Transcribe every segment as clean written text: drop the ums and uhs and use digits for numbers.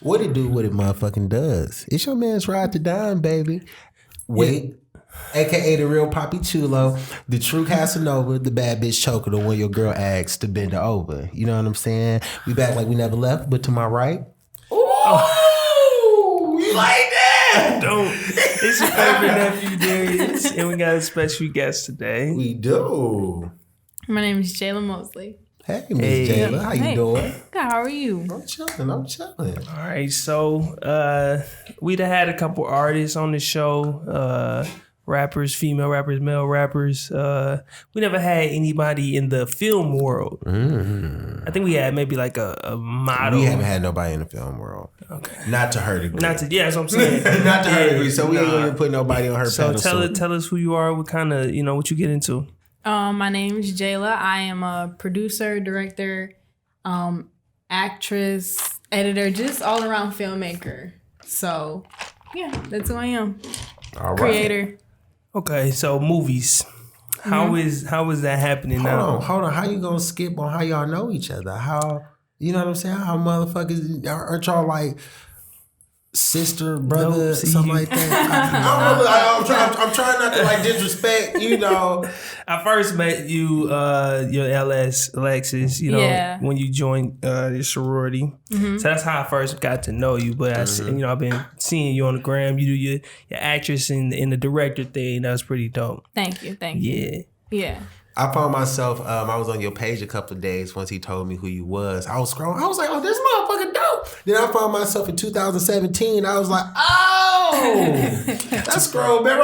What it do, what it motherfucking does. It's your man's Ride to Dime, baby. Wait. AKA the real Poppy Chulo, the true Casanova, the bad bitch choker, the one your girl asks to bend her over. You know what I'm saying? We back like we never left, but to my right. Ooh, you like that? Don't. It's your favorite nephew, Darius, and we got a special guest today. We do. My name is Jhaylaa Mosley. Hey, Miss Jhaylaa, how you doing? Good, how are you? I'm chilling. All right, so we'd have had a couple artists on the show, rappers, female rappers, male rappers. We never had anybody in the film world. I think we had maybe like a model. We haven't had nobody in the film world. Okay. Not to her degree. Yeah, that's what I'm saying. Not to her degree. So we ain't even put nobody on her pedestal. So tell us who you are, what kind of, what you get into. My name is Jhaylaa. I am a producer, director, actress, editor, just all around filmmaker. So, yeah, that's who I am. All right. Creator. Okay, so movies. How is that happening now? Hold on. How you gonna skip on how y'all know each other? How, you know what I'm saying? How motherfuckers, aren't y'all like sister, brother, something like that? I'm trying not to like disrespect, I first met you, your Alexis, when you joined the sorority. So that's how I first got to know you. But I've been seeing you on the gram. You do your actress and the director thing. That was pretty dope. Thank you. Yeah. I found myself, I was on your page a couple of days once he told me who you was. I was scrolling. I was like, oh, this motherfucker dope. Then I found myself in 2017. I was like, oh, let's scroll back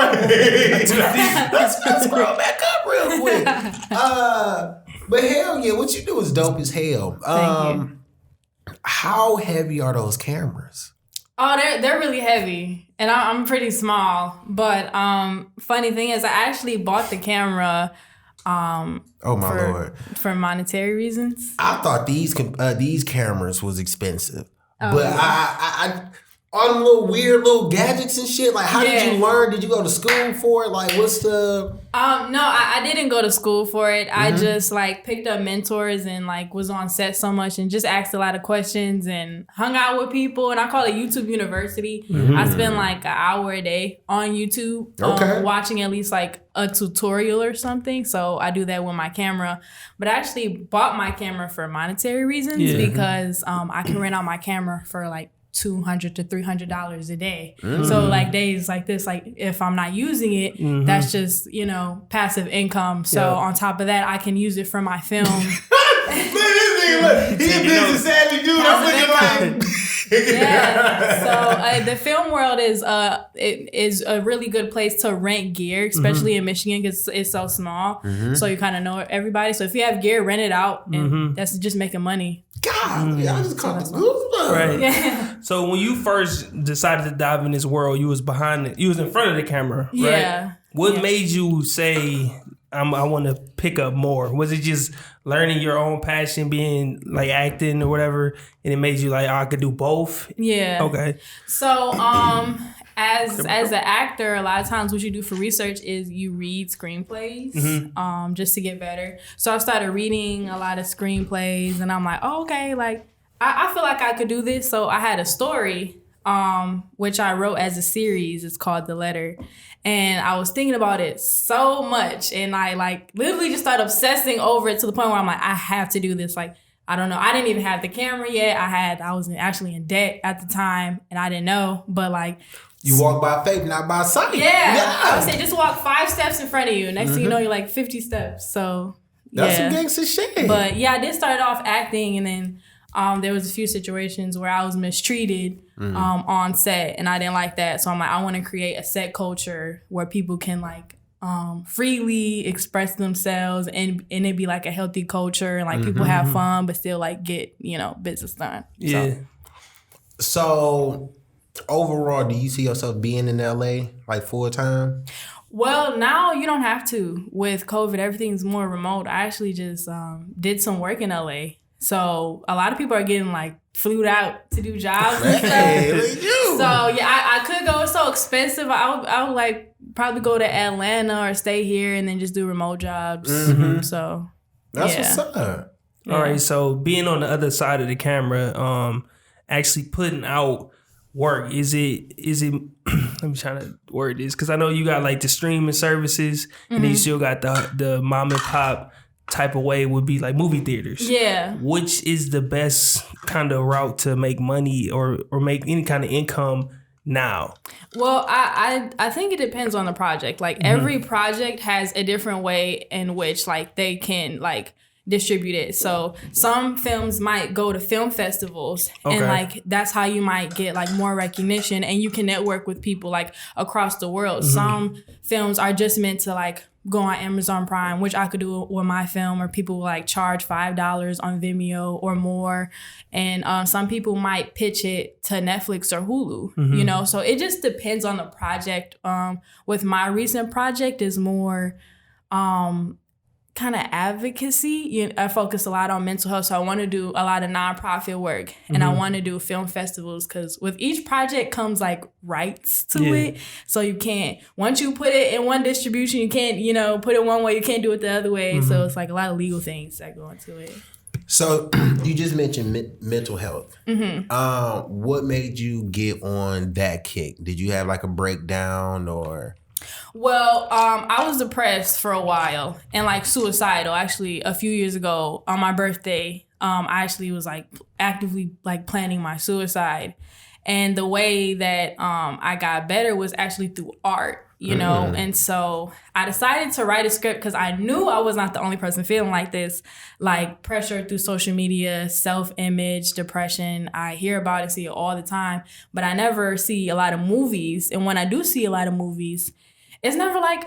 let's scroll back up real quick. But hell yeah, what you do is dope as hell. Thank you. How heavy are those cameras? Oh, they're really heavy. And I'm pretty small. But funny thing is, I actually bought the camera Lord. For monetary reasons. I thought these cameras was expensive. But I on little weird little gadgets and shit. Like, how did you learn? Did you go to school for it? Like, what's the? No, I didn't go to school for it. I just like picked up mentors and like was on set so much and just asked a lot of questions and hung out with people. And I call it YouTube University. I spend like an hour a day on YouTube watching at least like a tutorial or something. So I do that with my camera. But I actually bought my camera for monetary reasons because I can rent out my camera for like $200 to $300 a day. So like days like this, like if I'm not using it, that's just, passive income. So on top of that, I can use it for my film. He's a business savvy dude. I'm looking like So the film world is a really good place to rent gear, especially in Michigan because it's so small. So you kind of know everybody. So if you have gear, rent it out, and that's just making money. God, I just caught the goosebumps. Right. Yeah. So when you first decided to dive in this world, you was in front of the camera, right? Yeah. What made you say, I want to pick up more? Was it just learning your own passion, being like acting or whatever, and it made you like, I could do both? Yeah. Okay. So, as an actor, a lot of times what you do for research is you read screenplays, just to get better. So I started reading a lot of screenplays, and I'm like, oh, okay, like I feel like I could do this. So I had a story, which I wrote as a series. It's called The Letter. And I was thinking about it so much. And I like literally just started obsessing over it to the point where I'm like, I have to do this. Like, I don't know. I didn't even have the camera yet. I was actually in debt at the time and I didn't know. But like, you walk by faith, not by sight. Yeah. I would say just walk 5 steps in front of you. Next thing you know, you're like 50 steps. So that's some gangster shit. But yeah, I did start off acting, and then there was a few situations where I was mistreated on set, and I didn't like that. So I'm like, I want to create a set culture where people can like freely express themselves, and it be like a healthy culture, and like people have fun but still like get business done. Yeah. So overall, do you see yourself being in LA like full time? Well, now you don't have to. With COVID, everything's more remote. I actually just did some work in LA. So a lot of people are getting like flew out to do jobs and stuff. So yeah, I could go. It's so expensive. I would like probably go to Atlanta or stay here and then just do remote jobs. So that's what's up. All right. So being on the other side of the camera, actually putting out work? Is it let me try to word this, because I know you got like the streaming services, and then you still got the mom and pop type of way would be like movie theaters. Yeah. Which is the best kind of route to make money or make any kind of income now? Well, I think it depends on the project. Like every project has a different way in which like they can like distribute it. So some films might go to film festivals, and like that's how you might get like more recognition, and you can network with people like across the world. Some films are just meant to like go on Amazon Prime, which I could do with my film, or people will like charge $5 on Vimeo or more. And some people might pitch it to Netflix or Hulu, you know? So it just depends on the project. With my recent project is more kind of advocacy. I focus a lot on mental health, so I want to do a lot of nonprofit work, and I want to do film festivals, because with each project comes like rights to it. So you can't, once you put it in one distribution, you can't, you know, put it one way, you can't do it the other way. So it's like a lot of legal things that go into it. So you just mentioned mental health. What made you get on that kick? Did you have like a breakdown or? Well, I was depressed for a while and like suicidal. Actually, a few years ago on my birthday, I actually was like actively like planning my suicide. And the way that I got better was actually through art, you know? And so I decided to write a script because I knew I was not the only person feeling like this, like pressure through social media, self-image, depression. I hear about it, see it all the time, but I never see a lot of movies. And when I do see a lot of movies, it's never like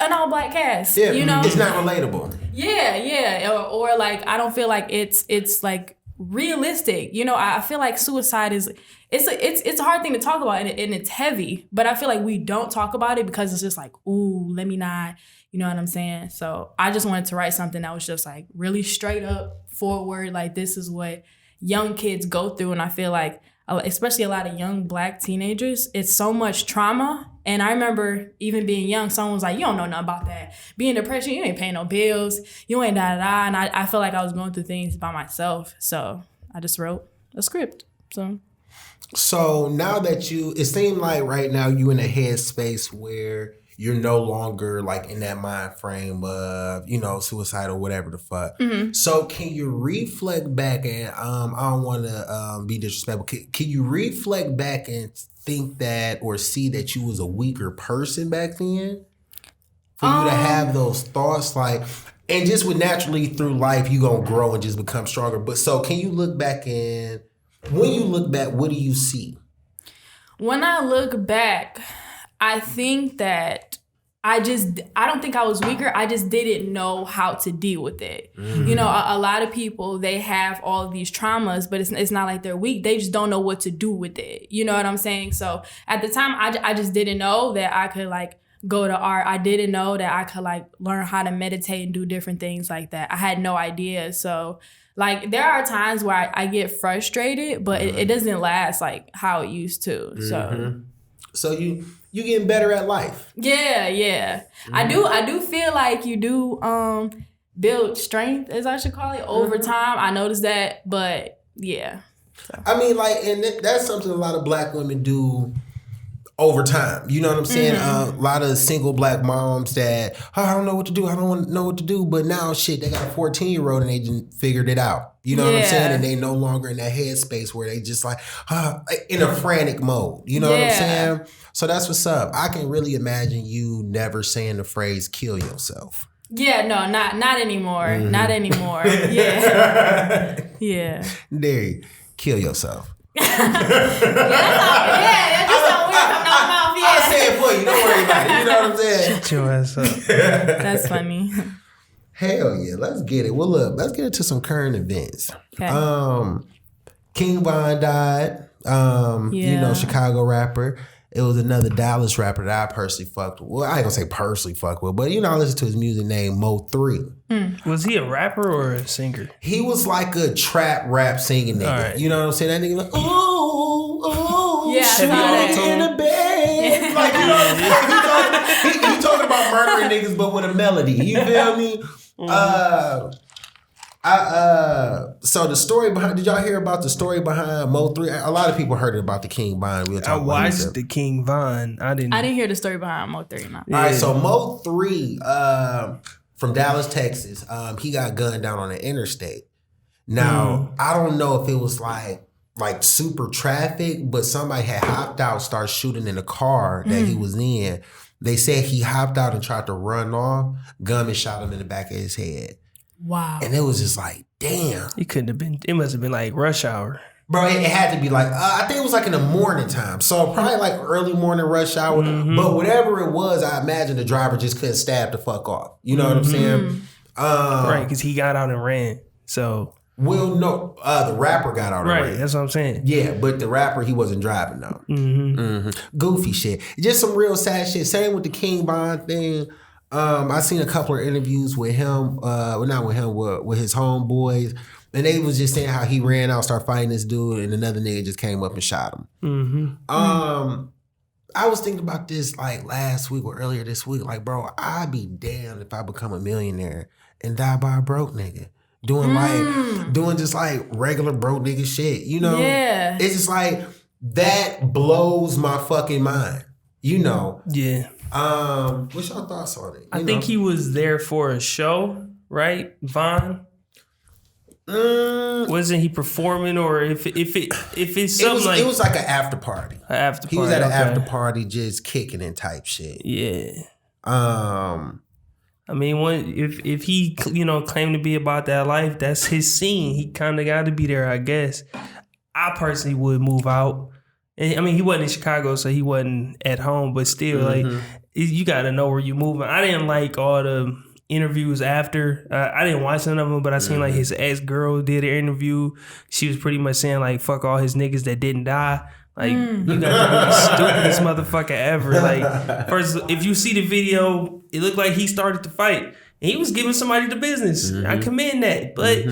an all-black cast, you know? It's not relatable. Yeah. Or like, I don't feel like it's like realistic. You know, I feel like suicide is, it's a hard thing to talk about, and it's heavy, but I feel like we don't talk about it because it's just like, ooh, let me not, you know what I'm saying? So I just wanted to write something that was just like really straight up forward. Like, this is what young kids go through. And I feel like, especially a lot of young Black teenagers, it's so much trauma. And I remember even being young, someone was like, you don't know nothing about that. Being depressed, you ain't paying no bills. You ain't da-da-da. And I felt like I was going through things by myself. So I just wrote a script. So now that it seemed like right now you in a headspace where you're no longer like in that mind frame of, you know, suicide or whatever the fuck. So can you reflect back and I don't want to be disrespectful. Can you reflect back and think that or see that you was a weaker person back then? For you to have those thoughts, like, and just with naturally through life, you gonna grow and just become stronger. But so can you look back and when you look back, what do you see? When I look back, I think that I don't think I was weaker. I just didn't know how to deal with it. You know, a lot of people, they have all of these traumas, but it's not like they're weak. They just don't know what to do with it. You know what I'm saying? So at the time, I just didn't know that I could like go to art. I didn't know that I could like learn how to meditate and do different things like that. I had no idea. So like there are times where I get frustrated, but it doesn't last like how it used to. So you getting better at life. Yeah. I do feel like you do build strength, as I should call it, over time. I noticed that, but yeah. So. I mean, like, and that's something a lot of Black women do over time. You know what I'm saying? A lot of single Black moms that, I don't know what to do. I don't want to know what to do. But now, shit, they got a 14-year-old and they just figured it out. You know what I'm saying? And they no longer in that headspace where they just like, in a frantic mode. You know what I'm saying? So that's what's up. I can really imagine you never saying the phrase "kill yourself." Yeah, no, not anymore. Not anymore. Yeah. There you kill yourself. That just sounds weird coming out my mouth. I'll say it for you. Don't worry about it. You know what I'm saying? Shut your ass up. That's funny. Hell yeah, let's get it. Well, look, let's get into some current events. Okay. King Von died. You know, Chicago rapper. It was another Dallas rapper that I personally fucked with. Well, I ain't gonna say personally fucked with, but you know, I listened to his music named MO3. Was he a rapper or a singer? He was like a trap rap singing nigga. Right. You know what I'm saying? That nigga like, shoot in the bed. Yeah. Like, you know, he talking about murdering niggas, but with a melody. You feel me? So the story behind, did y'all hear about the story behind MO3? A lot of people heard about the King Von. I watched the King Von. I didn't hear the story behind MO3. No. Yeah. All right, so MO3 from Dallas, Texas, he got gunned down on the interstate. Now, I don't know if it was like super traffic, but somebody had hopped out, started shooting in the car that he was in. They said he hopped out and tried to run off. Gunman shot him in the back of his head. Wow. And it was just like, damn. It couldn't have been, it must have been like rush hour. Bro, it had to be like, I think it was like in the morning time. So probably like early morning rush hour. But whatever it was, I imagine the driver just couldn't stab the fuck off. You know what I'm saying? Right, because he got out and ran. So. Well, no, the rapper got out and ran. Right, that's what I'm saying. Yeah, but the rapper, he wasn't driving though. Goofy shit. Just some real sad shit. Same with the King Von thing. I seen a couple of interviews with him, not with him, with his homeboys. And they was just saying how he ran out, started fighting this dude, and another nigga just came up and shot him. I was thinking about this like last week or earlier this week. Like, bro, I'd be damned if I become a millionaire and die by a broke nigga. Doing just like regular broke nigga shit. You know? Yeah. It's just like, that blows my fucking mind. You know? Yeah. What's your thoughts on it? I think he was there for a show, right? Von? Wasn't he performing, or if it's something it was like an after party. An after party. He was at an after party just kicking and type shit. Yeah. I mean, if he claimed to be about that life, that's his scene. He kind of got to be there, I guess. I personally would move out. And, I mean, he wasn't in Chicago, so he wasn't at home. But still, like, you got to know where you're moving. I didn't like all the interviews after. I didn't watch none of them, but I seen like his ex-girl did an interview. She was pretty much saying like, fuck all his niggas that didn't die. Like, you got the stupidest motherfucker ever. Like, first, if you see the video, it looked like he started to fight. And he was giving somebody the business. I commend that. But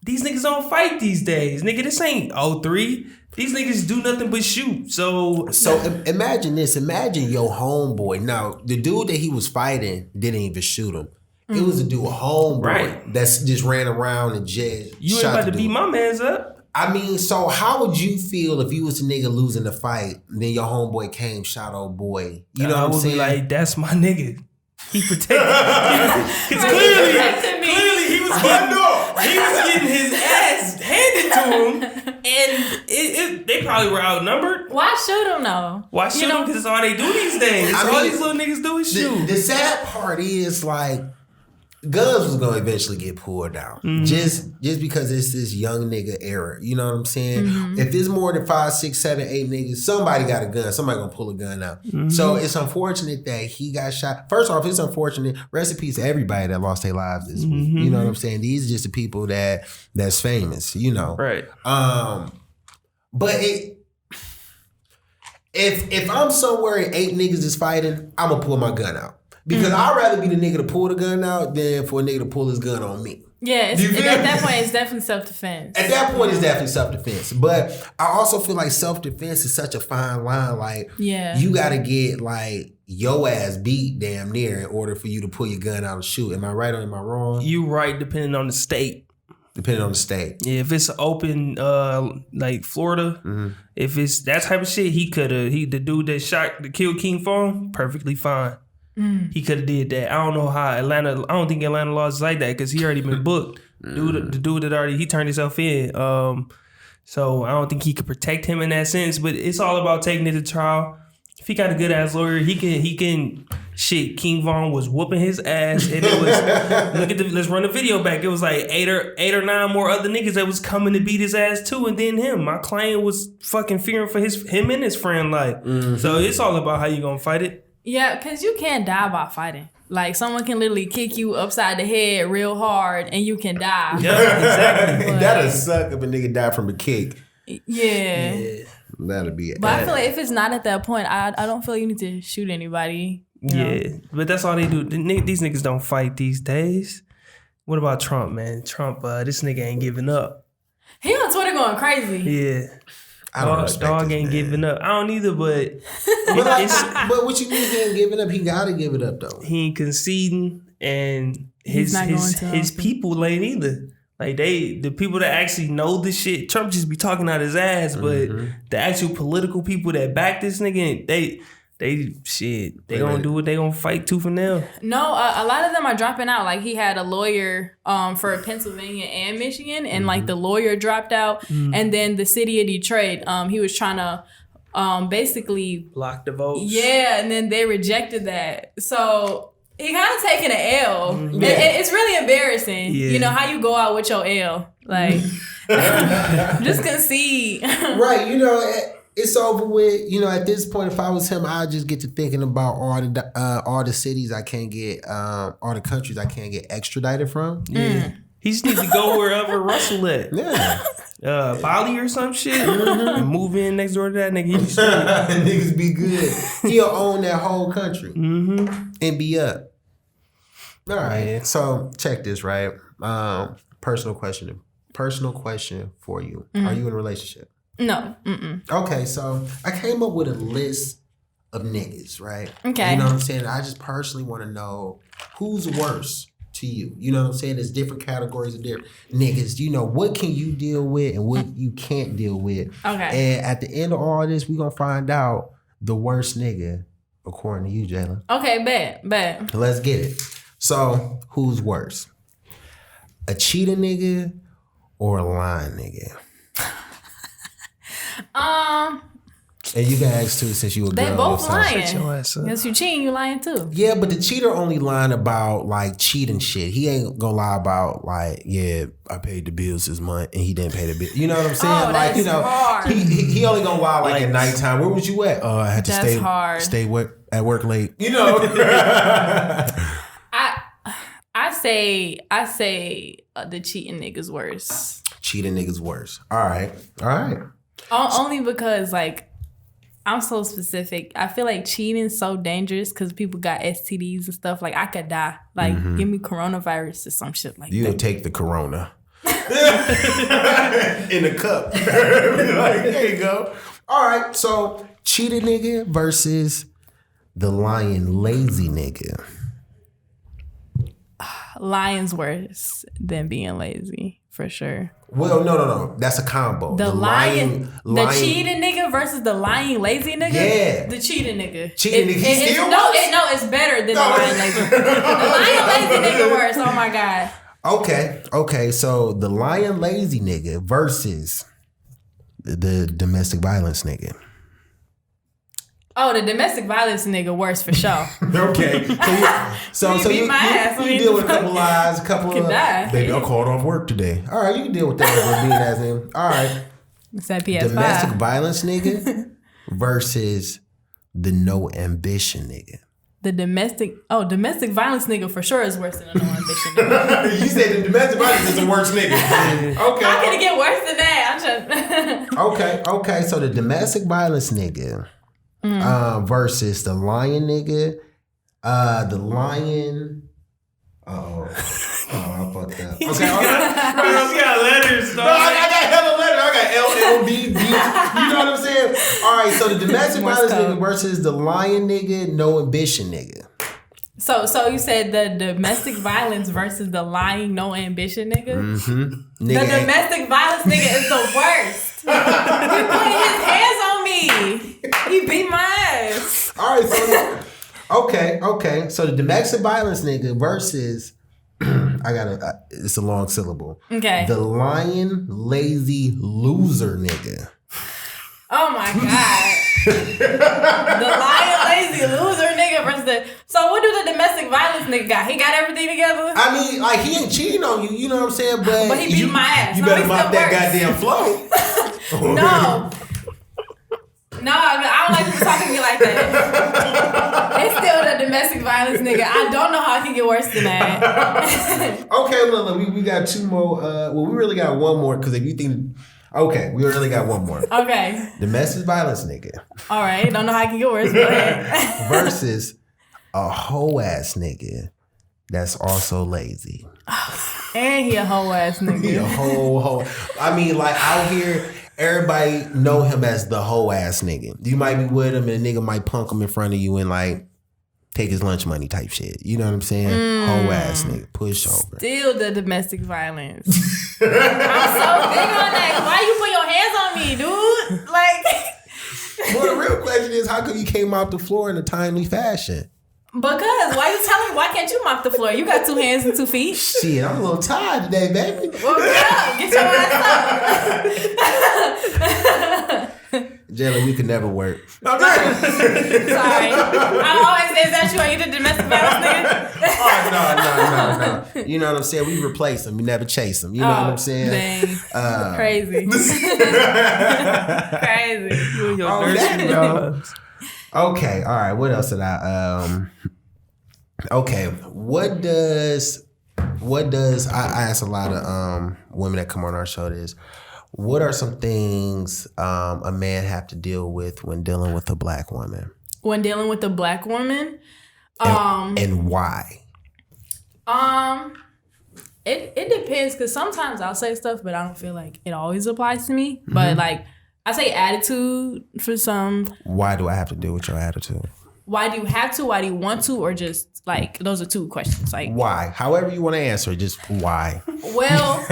these niggas don't fight these days. Nigga, this ain't 03. These niggas do nothing but shoot. So imagine this. Imagine your homeboy. Now, the dude that he was fighting didn't even shoot him. It was a dude, a homeboy, that's just ran around and just you ain't about to beat my mans up. I mean, so how would you feel if you was the nigga losing the fight, and then your homeboy came, shot old boy? You know what I'm saying? I would be like, that's my nigga. He protected me. Because clearly he was getting his ass handed to him, and they probably were outnumbered. Why shoot him though? Why shoot him? Because it's all they do these days. All these little niggas do is shoot. The sad part is like, guns was gonna eventually get pulled out, just because it's this young nigga era. You know what I'm saying? If it's more than 5, 6, 7, 8 niggas, somebody got a gun. Somebody gonna pull a gun out. So it's unfortunate that he got shot. First off, it's unfortunate. Rest in peace to everybody that lost their lives this week. You know what I'm saying? These are just the people that's famous. You know, right? But if I'm somewhere and 8 niggas is fighting, I'm gonna pull my gun out. Because I'd rather be the nigga to pull the gun out than for a nigga to pull his gun on me. Yeah, at that point, it's definitely self-defense. At that point, it's definitely self-defense. But I also feel like self-defense is such a fine line. Like, you got to get, like, your ass beat damn near in order for you to pull your gun out and shoot. Am I right or am I wrong? You right, depending on the state. Depending on the state. Yeah, if it's open, like Florida, if it's that type of shit, the dude that killed King Von, perfectly fine. He could have did that. I don't know how I don't think Atlanta laws is like that because he already been booked. The dude that he turned himself in. So I don't think he could protect him in that sense. But it's all about taking it to trial. If he got a good ass lawyer, he can. Shit, King Von was whooping his ass, and it was let's run the video back. It was like eight or nine more other niggas that was coming to beat his ass too, and then him. My client was fucking fearing for him and his friend life. So it's all about how you gonna fight it. Yeah, because you can't die by fighting. Like, someone can literally kick you upside the head real hard and you can die. Yeah, exactly. That'll suck if a nigga die from a kick. Yeah. That'll be it. But I feel like if it's not at that point, I don't feel like you need to shoot anybody. Yeah, but that's all they do. These niggas don't fight these days. What about Trump, man? Trump, this nigga ain't giving up. He on Twitter going crazy. Yeah. Dog ain't giving up. I don't either, but but what you mean he ain't giving up? He gotta give it up though. He ain't conceding, and his people ain't either. Like the people that actually know this shit, Trump just be talking out his ass, but the actual political people that back this nigga, they gonna do what they gonna fight tooth and nail. No, a lot of them are dropping out. Like he had a lawyer for Pennsylvania and Michigan, and like the lawyer dropped out, and then the city of Detroit, he was trying to basically block the votes. Yeah, and then they rejected that. So he kind of taking an L. It's really embarrassing. Yeah. You know how you go out with your L, like just concede. Right, you know. It's over with. You know, at this point, if I was him, I'd just get to thinking about all the cities I can't get, all the countries I can't get extradited from. Yeah. He just needs to go wherever Russell at. Yeah. Bali or some shit. And move in next door to that nigga. Niggas be good. He'll own that whole country. And be up. All right. So check this, right? Personal question for you. Are you in a relationship? No. Okay, so I came up with a list of niggas, right? Okay. You know what I'm saying? I just personally want to know who's worse to you. You know what I'm saying? There's different categories of different niggas. You know, what can you deal with and what you can't deal with. Okay. And at the end of all this, we're going to find out the worst nigga, according to you, Jhaylaa. Okay, bet. Let's get it. So, who's worse? A cheating nigga or a lying nigga? And you can ask too, since you a girl. They both lying. Yes, you cheating, you lying too. Yeah, but the cheater only lying about like cheating shit. He ain't gonna lie about like, yeah, I paid the bills this month and he didn't pay the bill. You know what I'm saying? Oh, like, you know, hard. he only gonna lie like at nighttime. Where was you at? I had to stay at work late. You know. I say the cheating nigga's worse. Cheating nigga's worse. All right. Only because like I'm so specific. I feel like cheating is so dangerous because people got STDs and stuff. Like I could die. Like give me coronavirus or some shit like that. You'll take the corona. In a cup. Like, there you go. All right. So cheating nigga versus the lying lazy nigga. Lying's worse than being lazy, for sure. Well, no. That's a combo. The lying, the cheating nigga versus the lying lazy nigga. Yeah. The cheating nigga. Cheating nigga. It's better than the lying lazy. The lying lazy nigga worse. Oh my God. Okay. So the lying lazy nigga versus the domestic violence nigga. Oh, the domestic violence nigga worse for sure. Okay. So you deal with a couple lies, baby, I called off work today. All right, you can deal with that being as him. All right. It's that PS5. Domestic violence nigga versus the no ambition nigga. The domestic violence nigga for sure is worse than the no ambition nigga. You said the domestic violence is the worst nigga. Okay. How can it get worse than that? Okay. So the domestic violence nigga versus the lying nigga. The lying. I fucked up. Okay. You got letters. No, I got hella letters. I got LLBB. You know what I'm saying? All right. So the domestic violence nigga versus the lying nigga, no ambition nigga. So you said the domestic violence versus the lying, no ambition nigga? Mm-hmm. The domestic violence nigga is the worst. He put his hands on me. He beat my ass. All right, so okay. So the domestic violence nigga versus it's a long syllable. Okay. The lying, lazy loser nigga. Oh my God. The lying, lazy loser nigga versus so what do the domestic violence nigga got? He got everything together? I mean, like, he ain't cheating on you, you know what I'm saying? But he beat my ass. You better mop that goddamn flow. No, I don't like people talking to me like that. It's still the domestic violence nigga. I don't know how it can get worse than that. Okay, look, we got two more. We really got one more, because if you think... Okay, we really got one more. Okay. Domestic violence nigga. All right, don't know how it can get worse. Go ahead. Versus a hoe ass nigga that's also lazy. And he a hoe ass nigga. He a hoe. I mean, like, out here, everybody know him as the hoe ass nigga. You might be with him and a nigga might punk him in front of you and like take his lunch money type shit. You know what I'm saying? Whole ass nigga, push over. Still the domestic violence. I'm so big on that. Why you put your hands on me, dude? Like. Well, the real question is, how come you came off the floor in a timely fashion? Because why you telling me why can't you mop the floor? You got 2 hands and 2 feet. Shit, I'm a little tired today, baby. Well, get your ass up. Jhaylaa, we could never work. Sorry. I always say, is that you? Are you the domestic violence nigga? Oh, no. You know what I'm saying? We replace them. We never chase them. You know what I'm saying? Dang. Crazy. Crazy. You and your dirty dogs. Okay, all right. What else did I okay, what does I ask a lot of women that come on our show this. What are some things a man have to deal with when dealing with a black woman? When dealing with a black woman? And why? It depends, because sometimes I'll say stuff, but I don't feel like it always applies to me. But like I say attitude for some. Why do I have to deal with your attitude? Why do you have to? Why do you want to? Or just like, those are 2 questions. Like, why? However you want to answer it, just why. Well,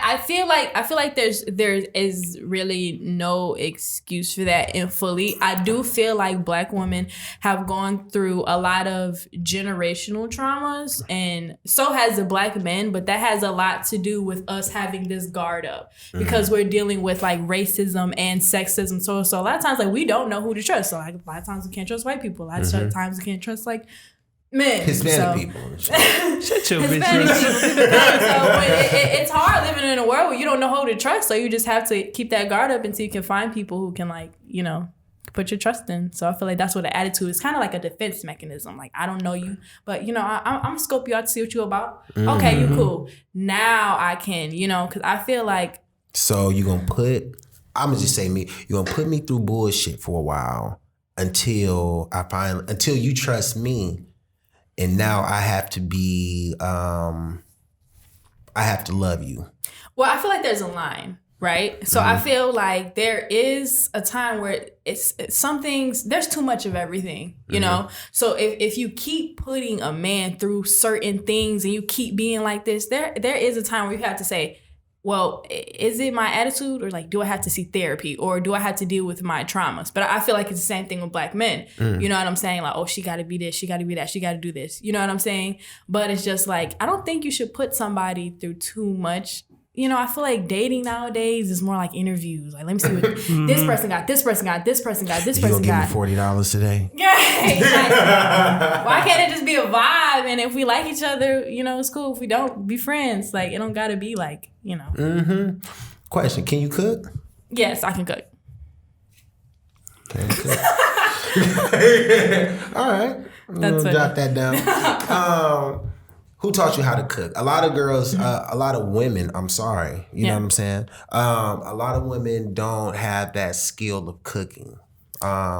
I feel like there is really no excuse for that. And fully, I do feel like black women have gone through a lot of generational traumas, and so has the black men. But that has a lot to do with us having this guard up, because we're dealing with like racism and sexism. So a lot of times, like, we don't know who to trust. So like a lot of times we can't trust white people. A lot of times we can't trust like men. Hispanic people. Shut your bitch Hispanic ass. people. So it's hard living in a world where you don't know who to trust. So you just have to keep that guard up until you can find people who can, like, you know, put your trust in. So I feel like that's what the attitude is, kind of like a defense mechanism. Like, I don't know you, but, you know, I'm going to scope you out to see what you about. Okay, you cool. Now I can, you know, because I feel like. So I'm going to just say me. You're going to put me through bullshit for a while until you trust me. And now I have to I have to love you. Well, I feel like there's a line, right? So I feel like there is a time where it's some things, there's too much of everything, you know? So if you keep putting a man through certain things and you keep being like this, there is a time where you have to say, well, is it my attitude, or like, do I have to see therapy, or do I have to deal with my traumas? But I feel like it's the same thing with black men. You know what I'm saying? Like, oh, she got to be this, she got to be that, she got to do this. You know what I'm saying? But it's just like, I don't think you should put somebody through too much. You know, I feel like dating nowadays is more like interviews. Like, let me see what this person got, this person got, this person got, this person got. You gonna give me $40 today? Yeah. Like, why can't it just be a vibe? And if we like each other, you know, it's cool. If we don't, be friends. Like, it don't gotta be like, you know. Question, can you cook? Yes, I can cook. Can you cook? All right. That's funny. Jot that down. Who taught you how to cook? A lot of girls, a lot of women, I'm sorry, you know what I'm saying? A lot of women don't have that skill of cooking.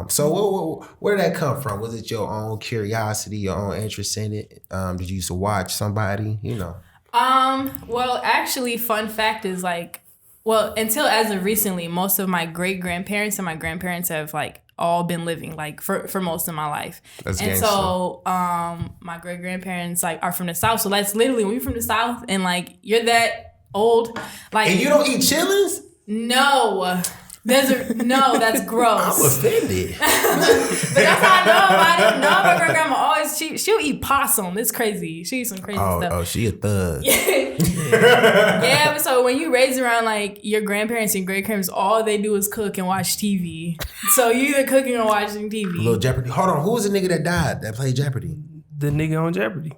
So where did that come from? Was it your own curiosity, your own interest in it? Did you used to watch somebody, you know? Well, actually, fun fact is like, well, until as of recently, most of my great-grandparents and my grandparents have like all been living like for most of my life. That's and gangster. So my great-grandparents like are from the South. So that's literally, when you're from the South and like you're that old, like, And you don't eat chitlins? No. That's gross. I'm offended. But that's how I know about it. No, my great grandma always she'll eat possum. It's crazy. She eats some crazy stuff. Oh, she a thug. Yeah, but so when you raise around like your grandparents and great grandparents, all they do is cook and watch TV. So you either cooking or watching TV. Little Jeopardy. Hold on, who was the nigga that died that played Jeopardy? The nigga on Jeopardy.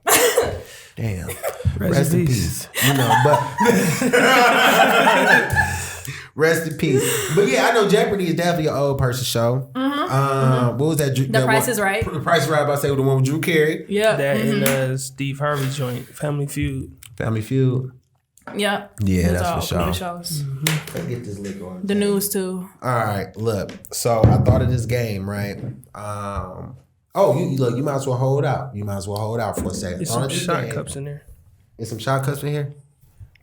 Damn. Rest in peace. You know, but rest in peace. But yeah, I know Jeopardy is definitely an old person show. What was that? The Price is Right. The Price is Right. I'm about to say the one with Drew Carey. Yeah. That and Steve Harvey joint, Family Feud. Family Feud. Yeah. Yeah, Those that's are for all sure. cool shows. Let's get this liquor on. The news too. All right, look. So I thought of this game, right? You might as well hold out. You might as well hold out for a second. There's some shot cups in there. There's some shot cups in here.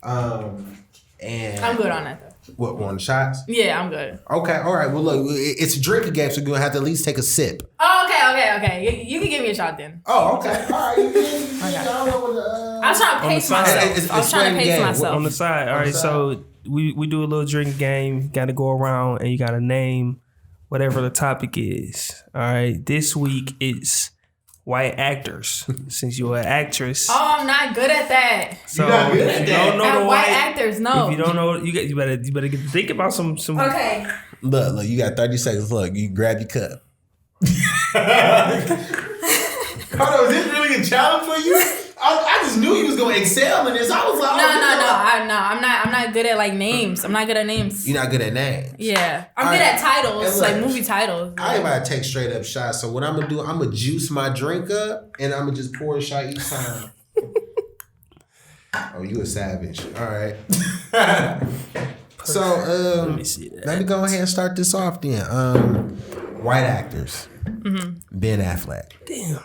And I'm good on that though. What, on the shots? Yeah, I'm good. Okay, all right. Well, look, it's a drinking game, so you're gonna have to at least take a sip. Oh, okay. Okay. You can give me a shot then. Oh, okay. All right. I don't know what I was trying to pace myself. I was trying to pace myself. On the side. All right. So we do a little drinking game. Got to go around and you got to name whatever the topic is. All right. This week it's white actors. Since you're an actress. Oh, I'm not good at that. So if you don't know the white actors, no. If you don't know, you better get to think about some. Okay. Look, you got 30 seconds. Look, you grab your cup. Hold on, is this really a challenge for you? I just knew you was gonna excel in this. I was like, no. I'm not good at like names. I'm not good at names. You're not good at names. Yeah, I'm good at titles, like movie titles. I ain't about to take straight up shots. So what I'm gonna do, I'm gonna juice my drink up and I'm gonna just pour a shot each time. Oh, you a savage. All right. So let me see that. Let me go ahead and start this off then. White actors. Ben Affleck. Damn.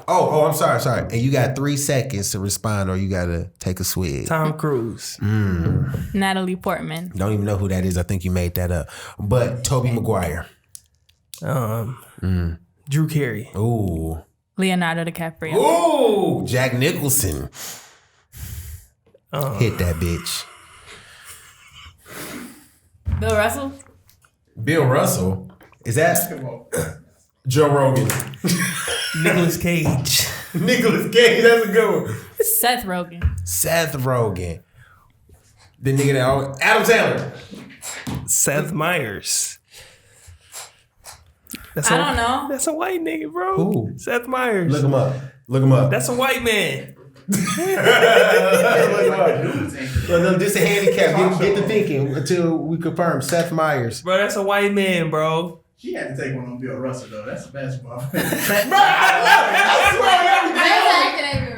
Oh, I'm sorry. And you got 3 seconds to respond or you gotta take a swig. Tom Cruise. Natalie Portman. Don't even know who that is. I think you made that up. But Tobey Maguire. Drew Carey. Ooh. Leonardo DiCaprio. Ooh. Jack Nicholson. Hit that bitch. Bill Russell. Bill Russell? Is that Joe Rogan? Nicolas Cage. Nicolas Cage, that's a good one. Seth Rogen. The nigga that always... Adam Sandler. Seth Meyers. I don't know. That's a white nigga, bro. Who? Seth Meyers. Look him up. That's a white man. Look, this a handicap. Get to thinking until we confirm. Seth Meyers. Bro, that's a white man, bro. She had to take one on Bill Russell, though. That's a basketball fan.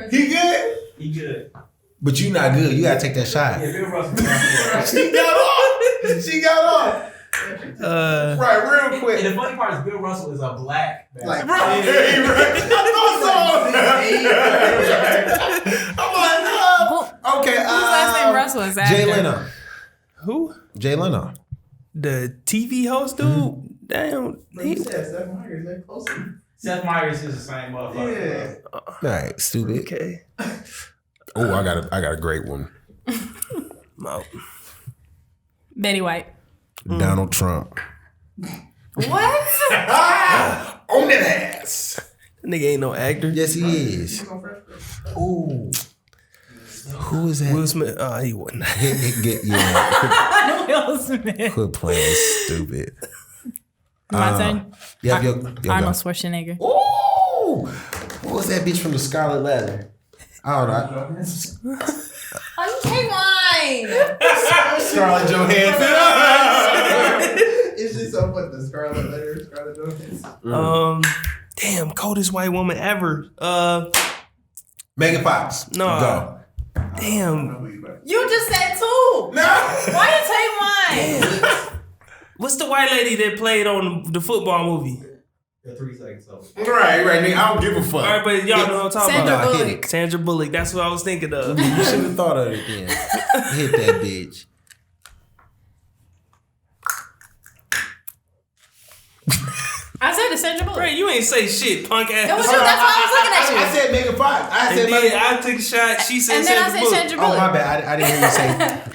He good? He good. But you not good. You gotta take that shot. Yeah, Bill Russell. She got off. Right, real quick. And the funny part is Bill Russell is a black Like, basketball right. I'm like, no. Okay. Whose last name Russell is that? Jay Leno. Who? Jay Leno. The TV host dude? Damn. He said Seth Meyers. They're closer. Seth Meyers is the same motherfucker. Yeah. All right, stupid. Okay. Oh, I got a great one. Betty White. Donald Trump. What? On that ass. That nigga ain't no actor. Yes, he is. Ooh. Who is that? Will Smith. He wasn't. Will Smith. Quit playing stupid. My turn. Yep, Arnold Schwarzenegger. Ooh. What was that bitch from the Scarlet Letter? I don't know. Oh, take mine. Scarlett Johansson. Is she so funny? The Scarlet Letter, Scarlett Johansson. Damn, coldest white woman ever. Megan Fox. No. Go. Damn. You just said 2. No. Why you take mine? What's the white lady that played on the football movie? The 3 seconds of it. Right, nigga. I don't give a fuck. All right, but y'all know what I'm talking Sandra about. Bullock. Sandra Bullock. That's what I was thinking of. You should have thought of it then. Hit that bitch. I said the Sandra Bullock. Right, you ain't say shit, punk ass. That was you. That's why I was looking at you. I said Megan Fox. I said And Megan then I took a shot. She said And then I Sandra said Bullock. Sandra Oh, Bullock. my bad. I didn't hear you say.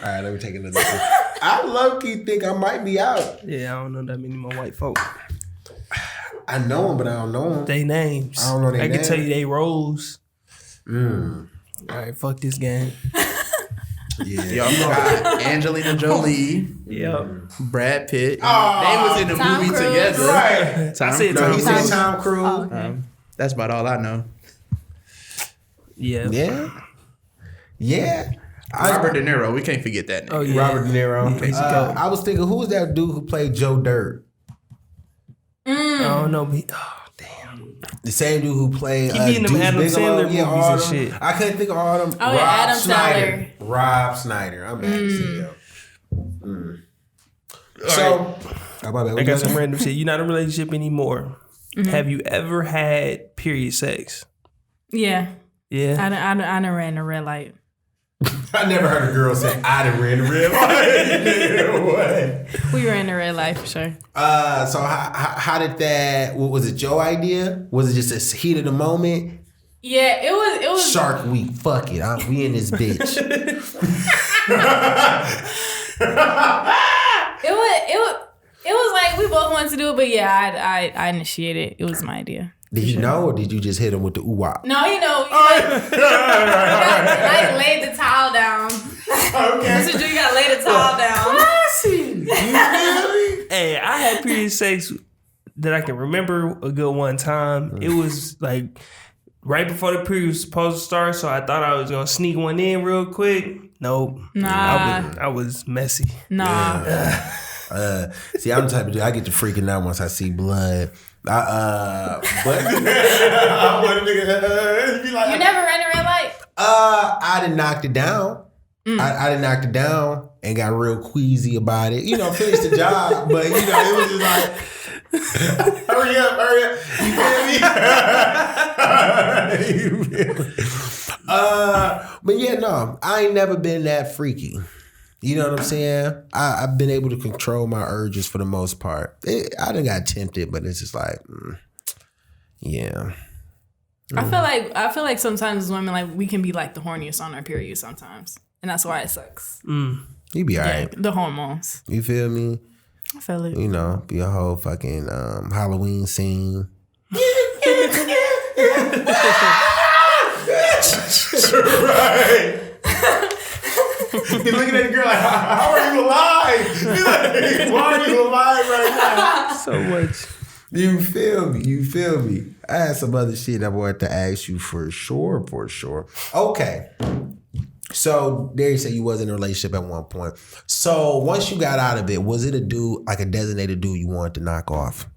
All right, let me take another one. I low-key think I might be out. Yeah, I don't know that many more white folk. I know them, but I don't know them. They names. I don't know their I can names. tell you they roles. All right, fuck this game. Yeah. Y'all got Angelina Jolie, Yep. Brad Pitt. Oh, they was in the Tom movie Cruise. together. Right. Tom I said No, he Cruise. said Tom Cruise. Oh, okay. That's about all I know. Yeah. Yeah. Robert De Niro. We can't forget that name. Oh yeah. Robert De Niro. Yeah. I was thinking, who was that dude who played Joe Dirt? I don't know. But damn. The same dude who played He be in them Deuce Adam Bigelow. Sandler all movies and them. shit. I couldn't think of all them. Oh, yeah, Adam Sandler. Rob Snyder. I'm mad as hell. So, I got some random shit. You're not in a relationship anymore. Have you ever had period sex? Yeah. Yeah. I done ran the red light. I never heard a girl say I done ran the red light. We ran the red light for sure. So how did that? What was it? Your idea? Was it just a heat of the moment? Yeah, it was Shark Week. Fuck it. We in this bitch. It was like we both wanted to do it, but yeah, I initiated. It was my idea. Did you know, or did you just hit him with the ooh-wop? No, I laid the towel down. Okay. Mr. Drew, you gotta lay the towel down. Classy. Hey, I had period sex that I can remember a good one time. It was like right before the period was supposed to start, so I thought I was gonna sneak one in real quick. Nope. Nah. I was messy. Nah. Yeah. See, I'm the type of dude, I get to freaking out once I see blood. But I want a nigga be like, you never ran a red light? I done knocked it down. I done knocked it down and got real queasy about it. You know, finished the job, but you know, it was just like, hurry up. You feel me? But yeah, no, I ain't never been that freaky. You know what I'm saying? I've been able to control my urges for the most part. I done got tempted, but it's just like, yeah. I feel like sometimes as women, like we can be like the horniest on our period sometimes, and that's why it sucks. You be alright. Yeah, the hormones. You feel me? I feel it. You know, be a whole fucking Halloween scene. Right. You're looking at the girl like, how are you alive? Like, why are you alive right now? So much. You feel me? I had some other shit I wanted to ask you for sure. Okay. So there you say you was in a relationship at one point. So once you got out of it, was it a dude, like a designated dude you wanted to knock off?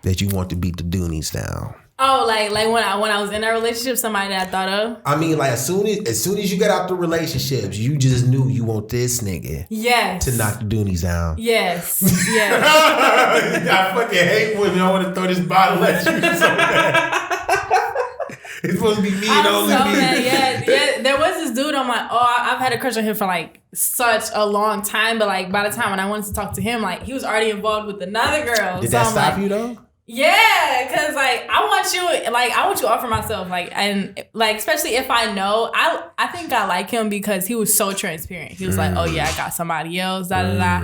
That you want to beat the doonies down? Oh, like when I was in a relationship, somebody that I thought of? I mean, like as soon as you got out the relationships, you just knew you want this nigga. Yes. To knock the doonies down. Yes. I fucking hate women. I want to throw this bottle at you so bad. It's supposed to be me and only me. Yeah. There was this dude. I'm like, I've had a crush on him for like such a long time, but like by the time when I wanted to talk to him, like he was already involved with another girl. Did that stop you though? Yeah, cause like I want you to offer myself, like, and like especially if I know, I think I like him because he was so transparent. He was like, oh yeah, I got somebody else, da da da.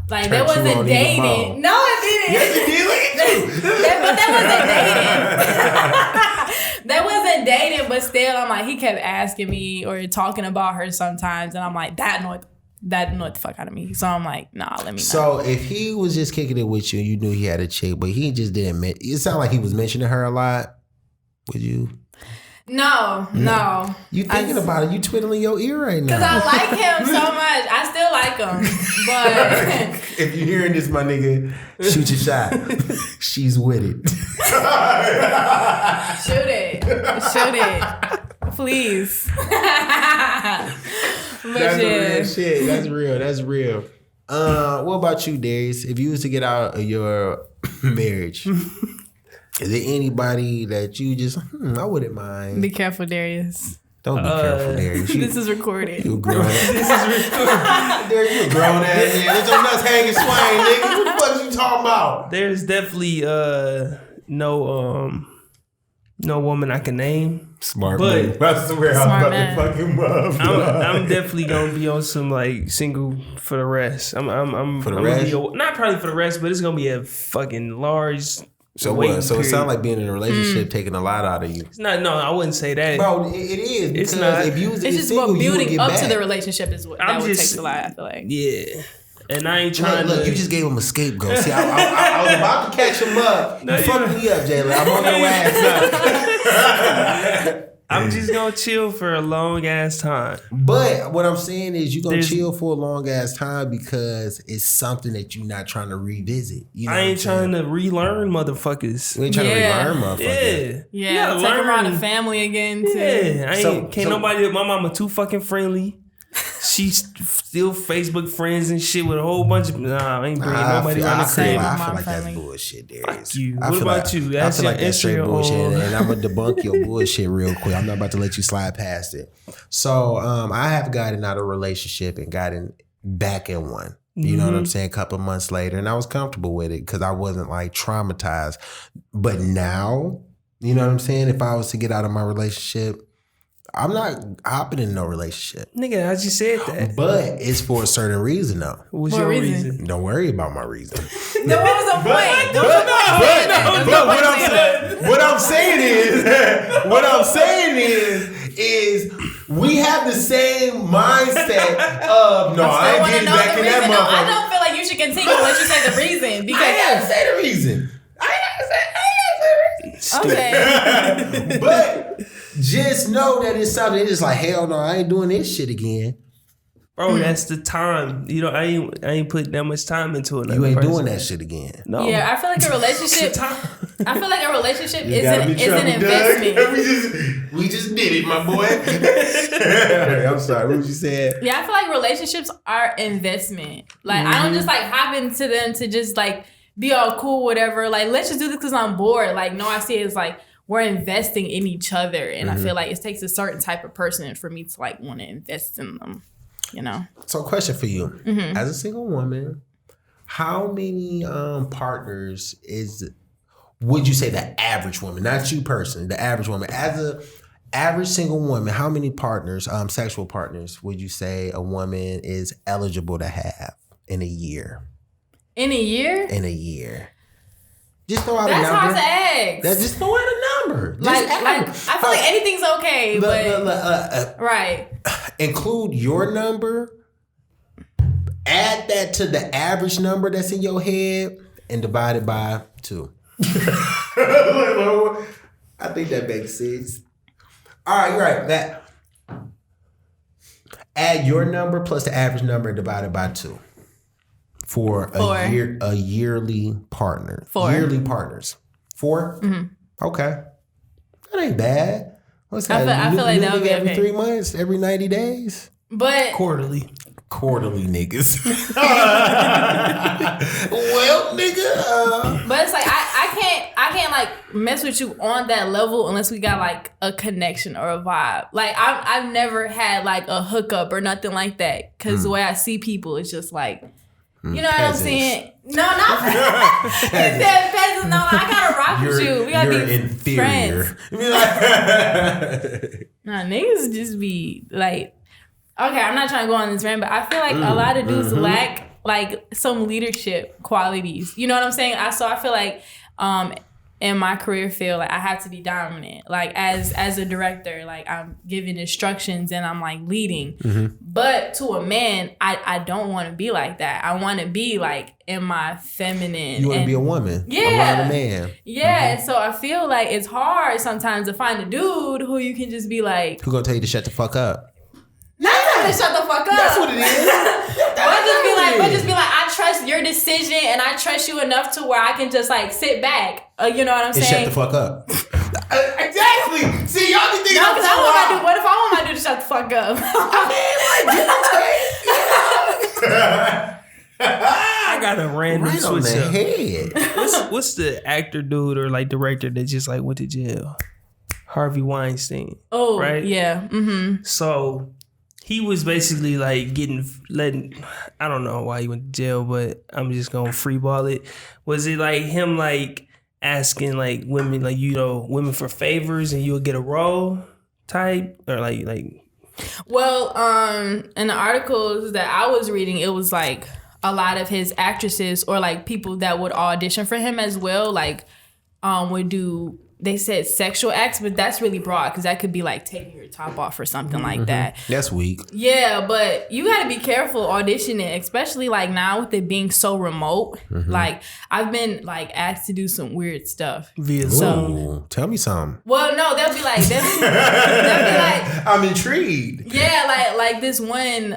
Like there wasn't dating. No, it didn't. Yes, it did. Look at you. But that wasn't dating. That wasn't dating, but still, I'm like, he kept asking me or talking about her sometimes, and I'm like, that annoyed the fuck out of me. So I'm like, nah, let me know. So if he was just kicking it with you, you knew he had a chick, but he just didn't it sounded like he was mentioning her a lot. Would you? No. You thinking about it? You twiddling your ear right now. Because I like him so much. I still like him. But if you're hearing this, my nigga, shoot your shot. She's with it. Shoot it. Please. That's real shit. That's real. What about you, Darius? If you was to get out of your marriage, is there anybody that you just, I wouldn't mind? Be careful, Darius. Don't be careful, Darius. This is recorded. You a grown ass. This is recorded. Darius, you a grown ass man. It's your nuts hanging swing, nigga. What the fuck you talking about? There's definitely no woman I can name. Smart move. I swear I'm fucking motherfucking I'm definitely gonna be on some like single for the rest. I'm for the rest? Not probably for the rest, but it's gonna be a fucking large. So what? So it sounds like being in a relationship taking a lot out of you. It's not. No, I wouldn't say that. Bro, it is. It's not. If you was it's just single, what building up back. to the relationship is what that would take a lot. I feel like. Yeah. And I ain't trying look, you just gave him a scapegoat. See, I was about to catch him up. You fucked me up, Jhaylaa. I'm on your ass now. I'm just gonna chill for a long ass time. But what I'm saying is you're gonna chill for a long ass time because it's something that you're not trying to revisit. You know I ain't trying to relearn motherfuckers. You ain't trying to relearn motherfuckers. Yeah. Take around the family again too. Yeah. Can't nobody, my mama too fucking friendly. she's still Facebook friends and shit with a whole bunch of. Nah, I ain't bringing nobody around the crib. I feel like that's bullshit, Darius. What about you? I feel like that's straight bullshit, and I'm gonna debunk your bullshit real quick. I'm not about to let you slide past it. So, I have gotten out of a relationship and gotten back in one. You know what I'm saying? A couple of months later, and I was comfortable with it because I wasn't like traumatized. But now, you know what I'm saying? If I was to get out of my relationship, I'm not hopping in no relationship. Nigga, I just said that. But it's for a certain reason, though. What's your reason? Don't worry about my reason. Then what was the point? What I'm saying is we have the same mindset of no, I ain't getting back in that motherfucker. I don't feel like you should continue unless you say the reason because I ain't gotta say the reason. Okay. But just know that it's something. It's like hell no, I ain't doing this shit again. Bro, that's the time. You know, I ain't put that much time into it. You ain't doing that shit again. No. Yeah, I feel like a relationship. Is an investment. We just did it, my boy. I'm sorry. What you said? Yeah, I feel like relationships are investment. Like I don't just like hop into them to just like be all cool, whatever. Like let's just do this because I'm bored. Like no, I see it as like we're investing in each other, and I feel like it takes a certain type of person for me to like want to invest in them. You know. So, question for you: as a single woman, how many partners would you say the average woman, not you person, the average woman, as a average single woman, how many partners, sexual partners, would you say a woman is eligible to have in a year? In a year? In a year. Just throw out a number. That's hard to ask. Just throw out a number. Like I feel like anything's okay, but right. Include your number, add that to the average number that's in your head, and divide it by 2. I think that makes sense. All right, right. That add your number plus the average number and divide it by 2 for a yearly partner. 4 yearly partners. 4? Okay, that ain't bad. What's that? I feel like that would be every okay. 3 months, every 90 days, but quarterly niggas. Well, nigga. But it's like I can't like mess with you on that level unless we got like a connection or a vibe. Like I've never had like a hookup or nothing like that because the way I see people is just like, you know what I'm saying? No, not peasants. No, I gotta rock with you. We gotta be inferior. Friends. Nah, niggas just be like. Okay, I'm not trying to go on this rant, but I feel like a lot of dudes lack like some leadership qualities. You know what I'm saying? So I feel like in my career field, like I have to be dominant. Like as a director, like I'm giving instructions and I'm like leading. But to a man, I don't want to be like that. I want to be like in my feminine. You want to be a woman. Yeah. Around a man. Yeah. So I feel like it's hard sometimes to find a dude who you can just be like. Who gonna tell you to shut the fuck up? Not to shut the fuck up. That's what it is. But just be like, I trust your decision and I trust you enough to where I can just like sit back. You know what I'm saying? And shut the fuck up. Exactly. See, y'all be thinking. No, because what if I want my dude to shut the fuck up? I got a random right on switch the up. head. What's the actor dude or like director that just like went to jail? Harvey Weinstein. Oh, right? Yeah. So he was basically like I don't know why he went to jail, but I'm just gonna freeball it. Was it like him like asking like women, like, you know, women for favors and you'll get a role type, or like Well, in the articles that I was reading, it was like a lot of his actresses or like people that would audition for him as well, like would do. They said sexual acts, but that's really broad because that could be like taking your top off or something like that. That's weak. Yeah, but you got to be careful auditioning, especially like now with it being so remote. Like I've been like asked to do some weird stuff via Zoom. Tell me something. Well, no, they'll be like, they'll be like, I'm intrigued. Yeah, like this one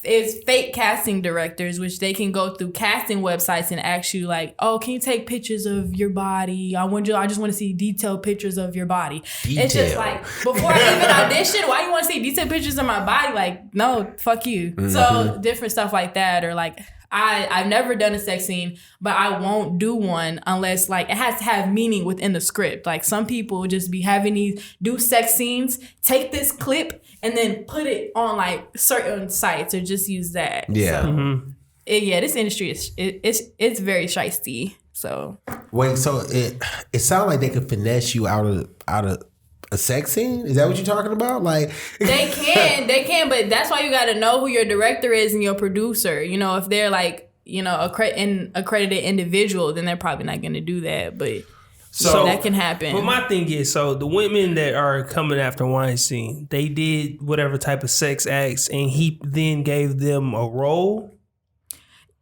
is fake casting directors, which they can go through casting websites and ask you like, oh, can you take pictures of your body? I just want to see detailed pictures of your body. It's just like, before I even audition, why you want to see detailed pictures of my body? Like, no, fuck you. So different stuff like that, or like, I've never done a sex scene, but I won't do one unless like it has to have meaning within the script. Like some people just be having do sex scenes, take this clip and then put it on like certain sites or just use that. Yeah. So, this industry is it's very shiesty. So wait, so it sounds like they could finesse you out of a sex scene? Is that what you're talking about? Like they can, but that's why you got to know who your director is and your producer. You know, if they're like, you know, an accredited individual, then they're probably not going to do that. But so that can happen. But my thing is, so the women that are coming after Weinstein, they did whatever type of sex acts, and he then gave them a role.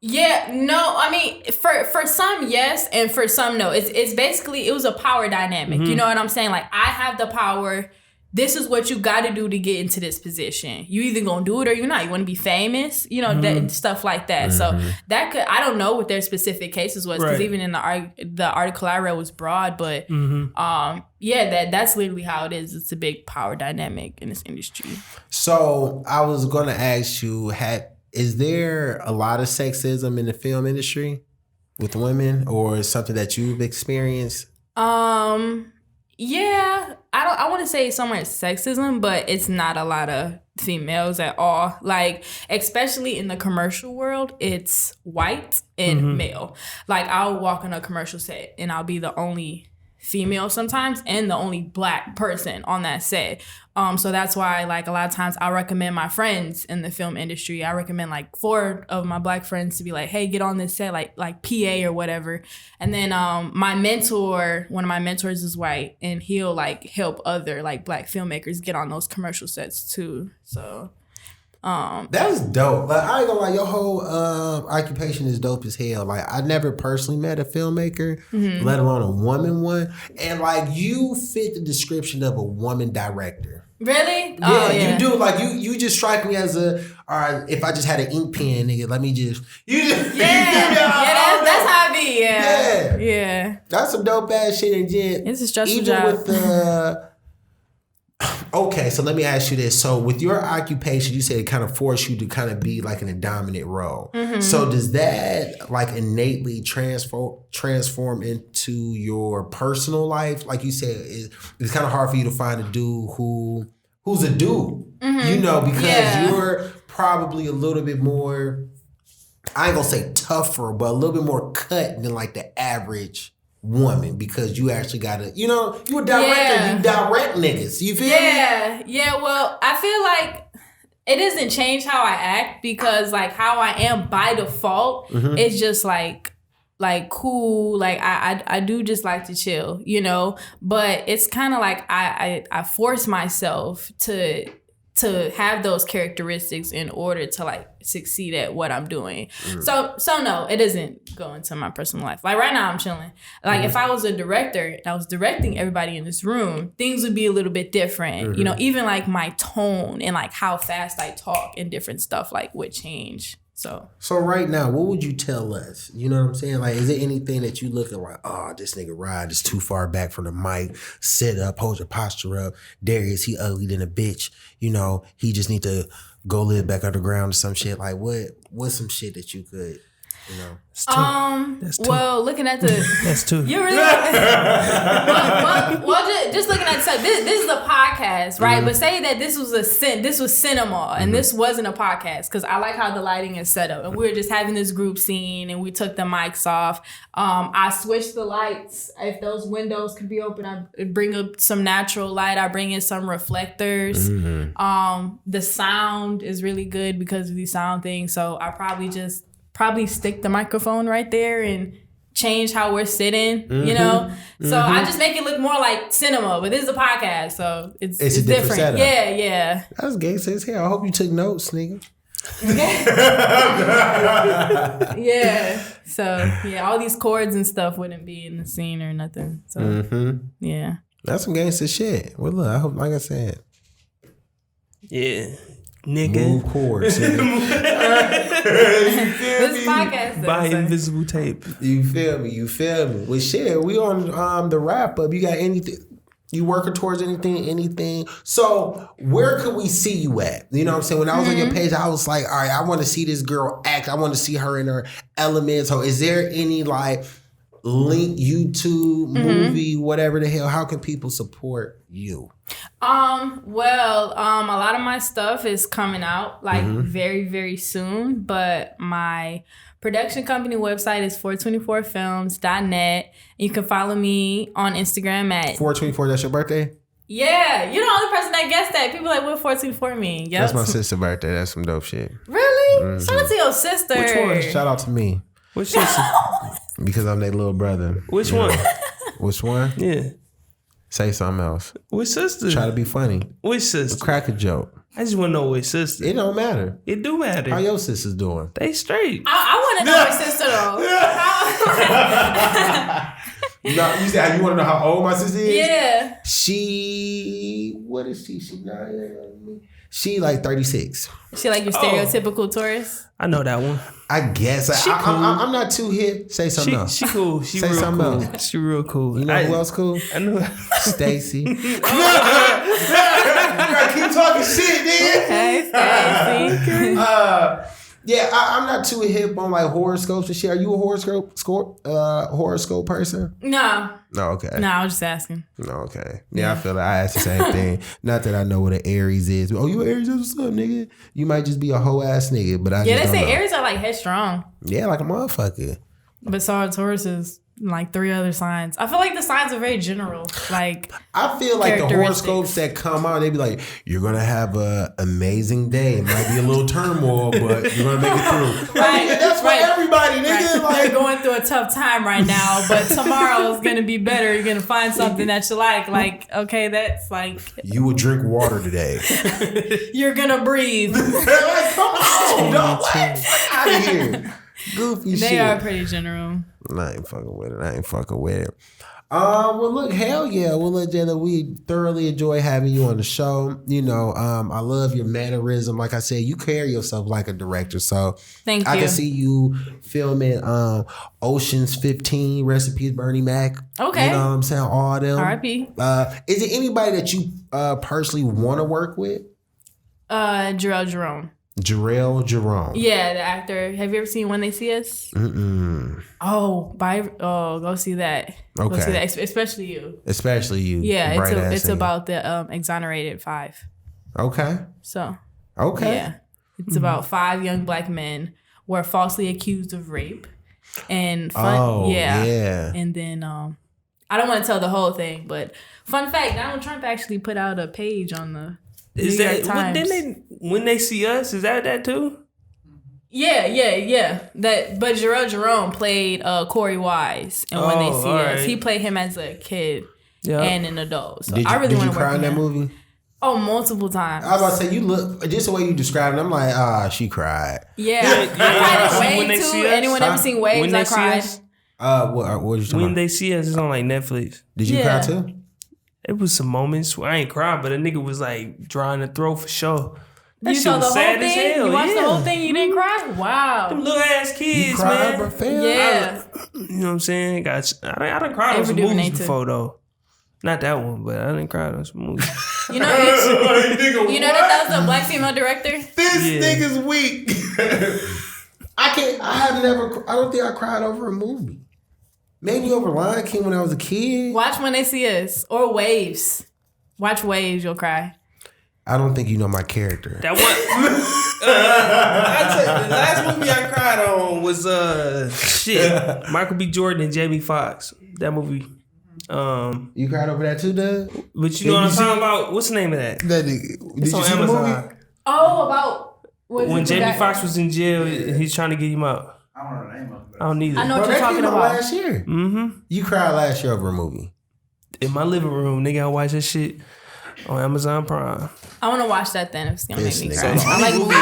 Yeah, no, I mean, for some, yes, and for some, no. It's basically, it was a power dynamic. You know what I'm saying? Like, I have the power. This is what you got to do to get into this position. You either gonna do it or you're not. You want to be famous, you know, that stuff like that. So that could, I don't know what their specific cases was, because even in the article I read was broad, but that's literally how it is. It's a big power dynamic in this industry. So I was gonna ask you, is there a lot of sexism in the film industry with women, or is something that you've experienced? Yeah, I want to say somewhere sexism, but it's not a lot of females at all. Like, especially in the commercial world, it's white and male. Like, I'll walk on a commercial set and I'll be the only female sometimes and the only black person on that set. So that's why, like, a lot of times I recommend my friends in the film industry. I recommend like 4 of my black friends to be like, hey, get on this set, like PA or whatever. And then my mentor, one of my mentors is white, and he'll like help other like black filmmakers get on those commercial sets too. So that's dope. Like, I ain't gonna lie, your whole occupation is dope as hell. Like, I never personally met a filmmaker, let alone a woman one, and like, you fit the description of a woman director. Really? Yeah, you do. Like, you just strike me as all right, if I just had an ink pen, nigga, let me just that's how I be. Yeah. That's some dope ass shit. And then it's a stressful even job. with the okay, so let me ask you this. So with your occupation, you said it kind of forced you to kind of be like in a dominant role. So does that like innately transform into your personal life? Like you said, it's kind of hard for you to find a dude who's a dude, you know, because you're probably a little bit more, I ain't gonna say tougher, but a little bit more cut than like the average woman, because you actually gotta, you know, you a director, you direct niggas. You feel me? Yeah. Well, I feel like it doesn't change how I act, because like how I am by default, it's just like cool. Like I do just like to chill, you know. But it's kind of like I force myself to have those characteristics in order to like succeed at what I'm doing. So no, it doesn't go into my personal life. Like right now I'm chilling. Like if I was a director and I was directing everybody in this room, things would be a little bit different. You know, even like my tone and like how fast I talk and different stuff like would change. So right now, what would you tell us? You know what I'm saying? Like, is there anything that you look at like, oh, this nigga Rod is too far back from the mic, sit up, hold your posture up. Darius, he ugly than a bitch. You know, he just need to go live back underground or some shit. Like, what's some shit that you could, you know? That's two. Well, looking at the that's 2. You really well, just looking at, so this is a podcast, right? But say that this was cinema and this wasn't a podcast, because I like how the lighting is set up, and we were just having this group scene and we took the mics off. I switched the lights. If those windows could be open, I bring up some natural light. I bring in some reflectors. The sound is really good because of these sound things, so I probably stick the microphone right there and change how we're sitting, you know? So I just make it look more like cinema, but this is a podcast, so it's a different setup. Yeah. That's gangsta as hell. I hope you took notes, nigga. Yeah. So, all these chords and stuff wouldn't be in the scene or nothing. So, yeah. That's some gangsta shit. Well, look, I hope, like I said. Yeah. Nigga. Move chords. This podcast. Buy invisible tape. You feel me? Well, shit, we on the wrap up. You got anything? You working towards anything? So where could we see you at? You know what I'm saying? When I was on your page, I was like, all right, I want to see this girl act. I want to see her in her element. So is there any like link, YouTube, movie, whatever the hell? How can people support you? Well, a lot of my stuff is coming out like very, very soon, but my production company website is 424films.net. You can follow me on Instagram at 424, that's your birthday? Yeah, you're the only person that guessed that. People like, what 424 mean? Yep. That's my sister's birthday. That's some dope shit. Really? Shout out to your sister. Which one? Shout out to me. Which sister? Because I'm their little brother. Which one? Which one? Yeah. Say something else. Which sister? Try to be funny. Which sister? Crack a joke. I just want to know which sister. It don't matter. It do matter. How your sisters doing? They straight. I want to know your sister though. No, you said you want to know how old my sister is? Yeah. What is she? She like 36. She like your stereotypical tourist? I know that one. I guess. I'm not too hip. Say something else. She cool. She Say real something cool. else. She real cool. You know who else cool? I know. Stacy. You gotta keep talking shit, nigga. Hey, Stacy. Yeah, I'm not too hip on like horoscopes and shit. Are you a horoscope person? No. No, okay. No, I was just asking. No, okay. Yeah, I feel like I asked the same thing. Not that I know what an Aries is. Oh, you an Aries? What's up, nigga? You might just be a hoe ass nigga, but I Yeah, just they don't say know. Aries are like headstrong. Yeah, like a motherfucker. But so are Tauruses. Like 3 other signs. I feel like the signs are very general. Like I feel like the characteristics. horoscopes that come out, they be like, you're gonna have an amazing day. It might be a little turmoil, but you're gonna make it through. Right, That's for everybody, nigga. Right. You're Like, going through a tough time right now, but tomorrow is gonna be better. You're gonna find something that you like. Like, okay, that's like you will drink water today. you're gonna breathe. Like, come on, dog. What? Out of here. Goofy shit. They are pretty general. I ain't fucking with it. Well, look, hell yeah. Well, look, Jhaylaa, we thoroughly enjoy having you on the show. You know, I love your mannerism. Like I said, you carry yourself like a director. So Thank you. I can see you filming Ocean's 15, Recipes Bernie Mac. Okay. You know what I'm saying? All them. R.I.P. Is it anybody that you personally want to work with? Jerome. Jarrell Jerome. Yeah, the actor. Have you ever seen When They See Us? Mm-mm. Oh, go see that. Okay. Go see that, especially you. Especially you. Yeah, it's nigga. about the exonerated 5. Okay. So. Okay. Yeah, it's about 5 young black men were falsely accused of rape, and yeah. And then I don't want to tell the whole thing, but fun fact: Donald Trump actually put out a page on the Is New York that Times. When They See Us? Is that too? Yeah. But Jerome played Corey Wise, and When They See Us, he played him as a kid and an adult. So I really want to work cry in that movie? Oh, multiple times. I was about to say, you look just the way you described it. I'm like, she cried. Yeah. I cried in When They Wave See too. Us? Anyone ever seen Waves? When They I See cried. Us? What you talking When about? They See Us is on like Netflix. Did you cry too? It was some moments where I ain't cried, but a nigga was like drawing the throat for sure. That You shit saw the was whole sad as thing? hell. You watched yeah. the whole thing? You didn't cry? Wow. Them little ass kids, You cried, man. bro, fam? Yeah. You know what I'm saying? I done cried on some Rejuvenate movies too. before though. Not that one, but I didn't cry on some movies. You know that was a black female director? This nigga's weak. I don't think I cried over a movie. Maybe over Lion King when I was a kid. Watch When They See Us or Waves. Watch Waves, you'll cry. I don't think you know my character. That one. I tell you, the last movie I cried on was Michael B. Jordan and Jamie Foxx. That movie. You cried over that too, Doug? But you know what I'm talking about? What's the name of that? Did It's you on see the movie? Amazon. Oh, about When Jamie Foxx was in jail, he's trying to get him out. I don't know the name of it. I don't need it. I know Bro, what you're that talking came out about. last year. Mm-hmm. You cried last year over a movie. In my living room, nigga, I watch that shit on Amazon Prime. I want to watch that then if it's going to This make me nigga. cry. I like movies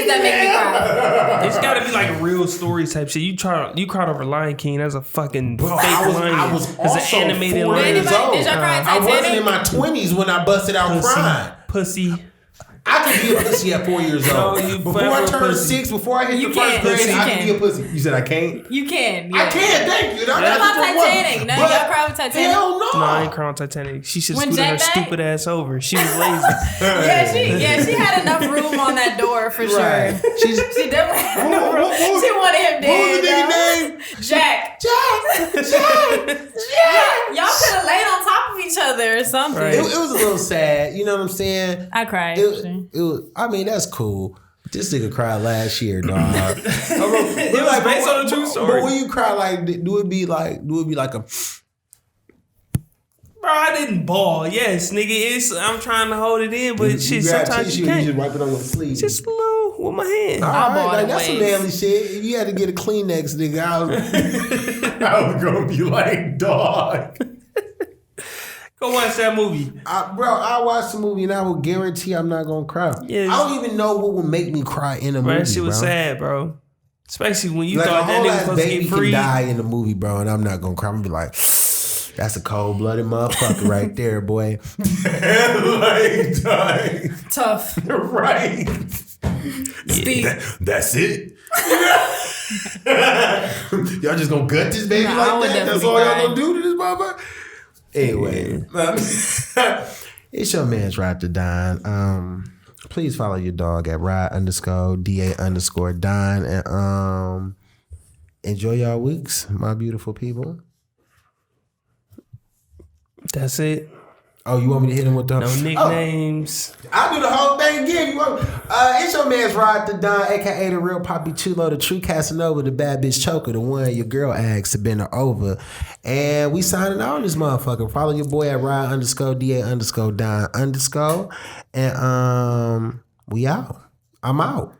that make me cry. It's gotta be like a real story type shit. You cried over Lion King. That's a fucking Bro, fake I lion. was It's also an animated 4 lion. years old. Did y'all cry at I wasn't Titanic? in my 20s when I busted out crying. Pussy. I could be a pussy at 4 years old. Before I turn 6, before I hit the first grade, I can be a pussy. You said I can't? You can. Yeah. I can, thank you. What about Titanic? No, y'all cry with Titanic? Hell no. No, I ain't crying Titanic. She should scoot her stupid ass over. She was lazy. she had enough room on that door for sure. She definitely had enough room. She wanted him dead. What was the nigga name? Jack. Y'all could have laid on top of each other or something. Right. It was a little sad. You know what I'm saying? I cried. It was. I mean, that's cool. This nigga cried last year, dog. It was based on a true story. But when you cry, like, do it be like a? Bro, I didn't bawl. Yes, nigga. I'm trying to hold it in, but shit, sometimes you can't. You just wipe it on your sleeve. Just a little with my hand. All right, like, that's some manly shit. If you had to get a Kleenex, nigga, I was gonna be like, dog. Go watch that movie. I watched the movie and I will guarantee I'm not gonna cry. Yes. I don't even know what would make me cry in a movie, that shit was sad, bro. Especially when you like thought that nigga was supposed to get free. Can die in the movie, bro, and I'm not gonna cry. I'm gonna be like, that's a cold-blooded motherfucker right there, boy. Like, dying. Tough. Right. That's it. Y'all just gonna gut this baby like that? That's all y'all gonna do to this motherfucker? Anyway, it's your man's Ride to Dine. Please follow your dog at ride_da_dine and enjoy y'all weeks, my beautiful people. That's it. Oh, you want me to hit him with the... No nicknames. I'll do the whole thing again. It's your man's Ride to Dine, a.k.a. the real Poppy Chulo, the true Casanova, the bad bitch choker, the one your girl asked to bend her over. And we signing out on this motherfucker. Follow your boy at ride_da_dine_. And we out. I'm out.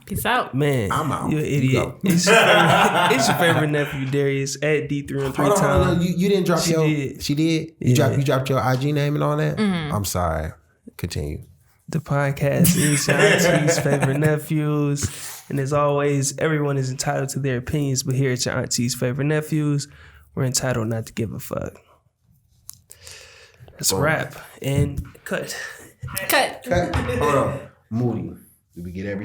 Peace out. Man, I'm out. You're an idiot. It's your favorite nephew, Darius, at D3 on 3 times. Hold on. You didn't drop your... Did. She did? You dropped your IG name and all that? Mm-hmm. I'm sorry. Continue. The podcast is Your Aunties Favorite Nephews. And as always, everyone is entitled to their opinions, but here at Your Aunties Favorite Nephews, we're entitled not to give a fuck. That's a wrap. And cut. Cut. Hold on. Moody. Did we get everything?